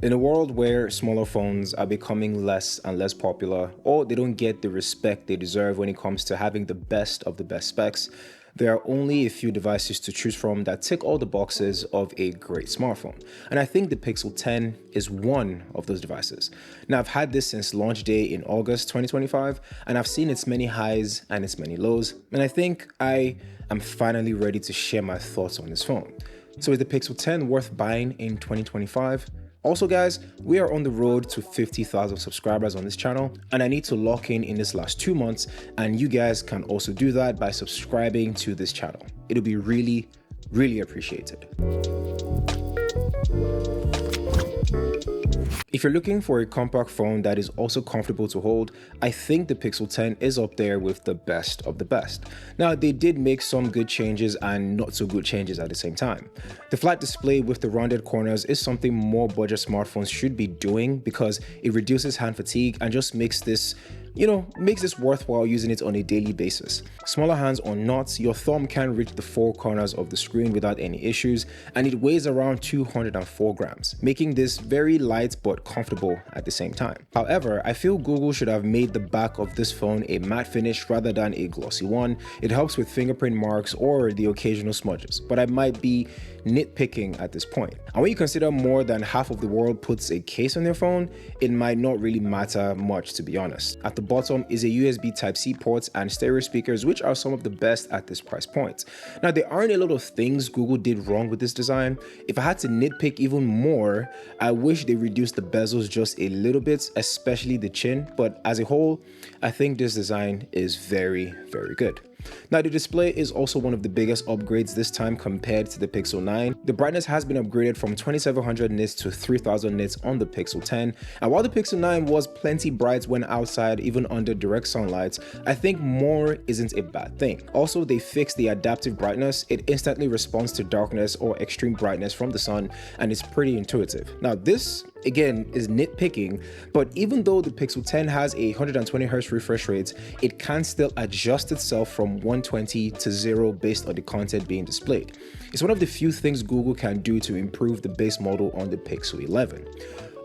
In a world where smaller phones are becoming less and less popular, or they don't get the respect they deserve when it comes to having the best of the best specs, there are only a few devices to choose from that tick all the boxes of a great smartphone. And I think the Pixel 10 is one of those devices. Now, I've had this since launch day in August 2025, and I've seen its many highs and its many lows, and I think I am finally ready to share my thoughts on this phone. So is the Pixel 10 worth buying in 2025? Also guys, we are on the road to 50,000 subscribers on this channel, and I need to lock in this last 2 months, and you guys can also do that by subscribing to this channel. It'll be really appreciated. If you're looking for a compact phone that is also comfortable to hold, I think the Pixel 10 is up there with the best of the best. Now, they did make some good changes and not so good changes at the same time. The flat display with the rounded corners is something more budget smartphones should be doing because it reduces hand fatigue and just makes this worthwhile using it on a daily basis. Smaller hands or not, your thumb can reach the four corners of the screen without any issues, and it weighs around 204 grams, making this very light but comfortable at the same time. However, I feel Google should have made the back of this phone a matte finish rather than a glossy one. It helps with fingerprint marks or the occasional smudges, but I might be nitpicking at this point. And when you consider more than half of the world puts a case on their phone, it might not really matter much, to be honest. At the bottom is a USB Type-C port and stereo speakers, which are some of the best at this price point. Now, there aren't a lot of things Google did wrong with this design. If I had to nitpick even more, I wish they reduced the bezels just a little bit, especially the chin, but as a whole, I think this design is very good. Now, the display is also one of the biggest upgrades this time compared to the Pixel 9. The brightness has been upgraded from 2700 nits to 3000 nits on the Pixel 10, and while the Pixel 9 was plenty bright when outside, even under direct sunlight, I think more isn't a bad thing. Also, they fixed the adaptive brightness. It instantly responds to darkness or extreme brightness from the sun, and it's pretty intuitive. Now, this again is nitpicking, but even though the Pixel 10 has a 120Hz refresh rate, it can still adjust itself from 120 to 0 based on the content being displayed. It's one of the few things Google can do to improve the base model on the Pixel 11.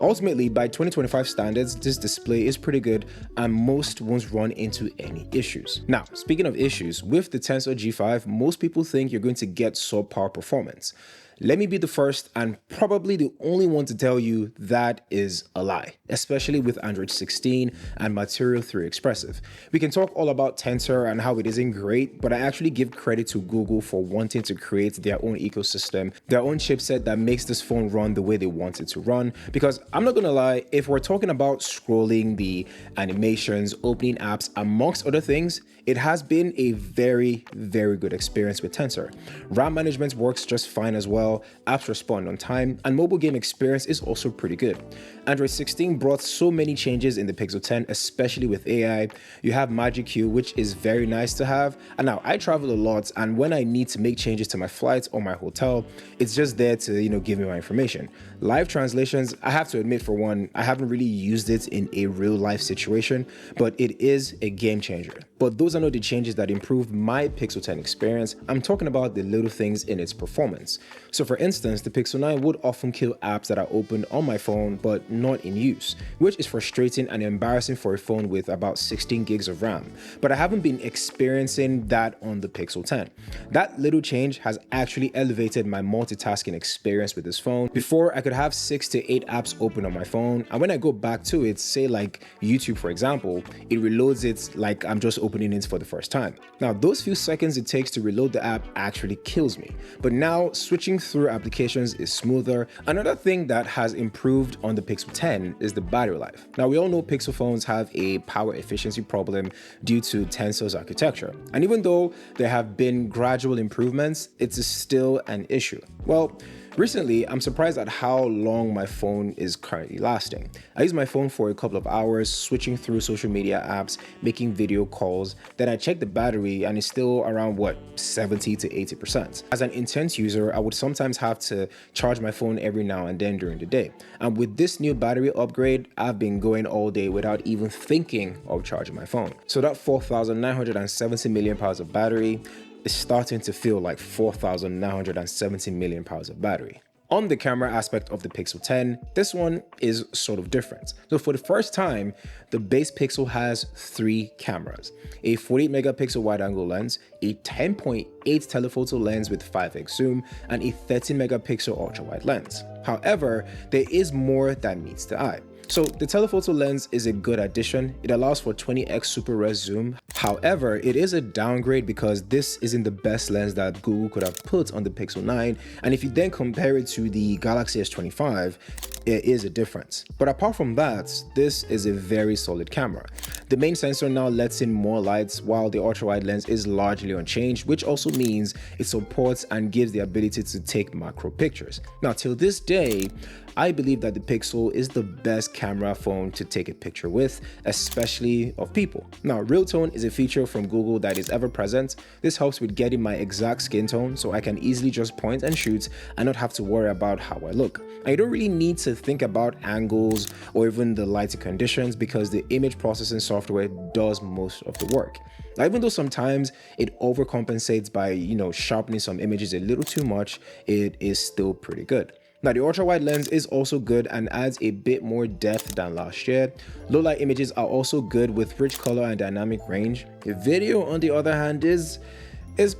Ultimately, by 2025 standards, this display is pretty good and most won't run into any issues. Now, speaking of issues, with the Tensor G5, most people think you're going to get subpar performance. Let me be the first and probably the only one to tell you that is a lie, especially with Android 16 and Material 3 Expressive. We can talk all about Tensor and how it isn't great, but I actually give credit to Google for wanting to create their own ecosystem, their own chipset that makes this phone run the way they want it to run. Because I'm not gonna lie, if we're talking about scrolling, the animations, opening apps, amongst other things, it has been a very good experience with Tensor. RAM management works just fine as well, apps respond on time, and mobile game experience is also pretty good. Android 16 brought so many changes in the Pixel 10, especially with AI. You have Magic Queue, which is very nice to have, and now I travel a lot, and when I need to make changes to my flights or my hotel, it's just there to give me my information. Live translations, I have to admit, for one, I haven't really used it in a real life situation, but it is a game changer. But those are not the changes that improved my Pixel 10 experience. I'm talking about the little things in its performance. So for instance, the Pixel 9 would often kill apps that are opened on my phone but not in use, which is frustrating and embarrassing for a phone with about 16 gigs of RAM. But I haven't been experiencing that on the Pixel 10. That little change has actually elevated my multitasking experience with this phone. Before, I could have 6 to 8 apps open on my phone, and when I go back to it, say like YouTube for example, it reloads it like I'm just opening it for the first time. Now, those few seconds it takes to reload the app actually kills me. But now, switching through applications is smoother. Another thing that has improved on the Pixel 10 is the battery life. Now, we all know Pixel phones have a power efficiency problem due to Tensor's architecture. And even though there have been gradual improvements, it is still an issue. Well, recently, I'm surprised at how long my phone is currently lasting. I use my phone for a couple of hours, switching through social media apps, making video calls, then I check the battery and it's still around 70 to 80%. As an intense user, I would sometimes have to charge my phone every now and then during the day. And with this new battery upgrade, I've been going all day without even thinking of charging my phone. So that 4,970 milliamp hours of battery is starting to feel like 4,970 milliamp hours of battery. On the camera aspect of the Pixel 10, this one is sort of different. So for the first time, the base Pixel has 3 cameras: a 48 megapixel wide-angle lens, a 10.8 telephoto lens with 5x zoom, and a 30 megapixel ultra-wide lens. However, there is more that meets the eye. So the telephoto lens is a good addition. It allows for 20x super res zoom. However, it is a downgrade because this isn't the best lens that Google could have put on the Pixel 9. And if you then compare it to the Galaxy S25, there is a difference. But apart from that, this is a very solid camera. The main sensor now lets in more lights, while the ultra-wide lens is largely unchanged, which also means it supports and gives the ability to take macro pictures. Now, till this day, I believe that the Pixel is the best camera phone to take a picture with, especially of people. Now, Real Tone is a feature from Google that is ever present. This helps with getting my exact skin tone, so I can easily just point and shoot and not have to worry about how I look. And you don't really need to think about angles or even the lighting conditions because the image processing software does most of the work. Now, even though sometimes it overcompensates by, sharpening some images a little too much, it is still pretty good. Now, the ultra-wide lens is also good and adds a bit more depth than last year. Low-light images are also good with rich color and dynamic range. The video, on the other hand, is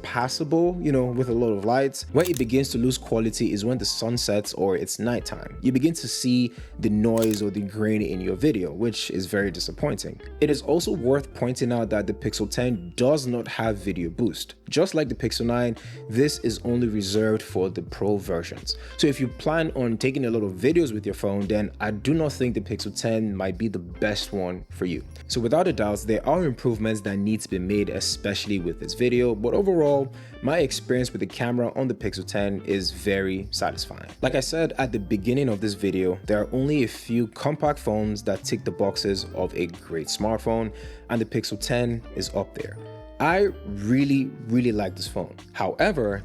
passable, with a lot of lights. Where it begins to lose quality is when the sun sets or it's nighttime. You begin to see the noise or the grain in your video, which is very disappointing. It is also worth pointing out that the Pixel 10 does not have video boost. Just like the Pixel 9, this is only reserved for the Pro versions. So if you plan on taking a lot of videos with your phone, then I do not think the Pixel 10 might be the best one for you. So without a doubt, there are improvements that need to be made, especially with this video, but overall, my experience with the camera on the Pixel 10 is very satisfying. Like I said at the beginning of this video, there are only a few compact phones that tick the boxes of a great smartphone, and the Pixel 10 is up there. I really like this phone. However,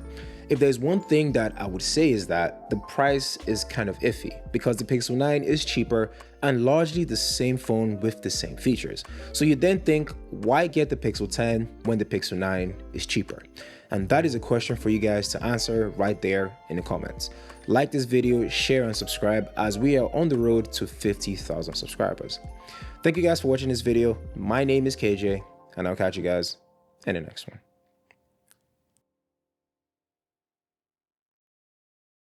if there's one thing that I would say is that the price is kind of iffy because the Pixel 9 is cheaper and largely the same phone with the same features. So you then think, why get the Pixel 10 when the Pixel 9 is cheaper? And that is a question for you guys to answer right there in the comments. Like this video, share and subscribe as we are on the road to 50,000 subscribers. Thank you guys for watching this video. My name is KJ and I'll catch you guys in the next one.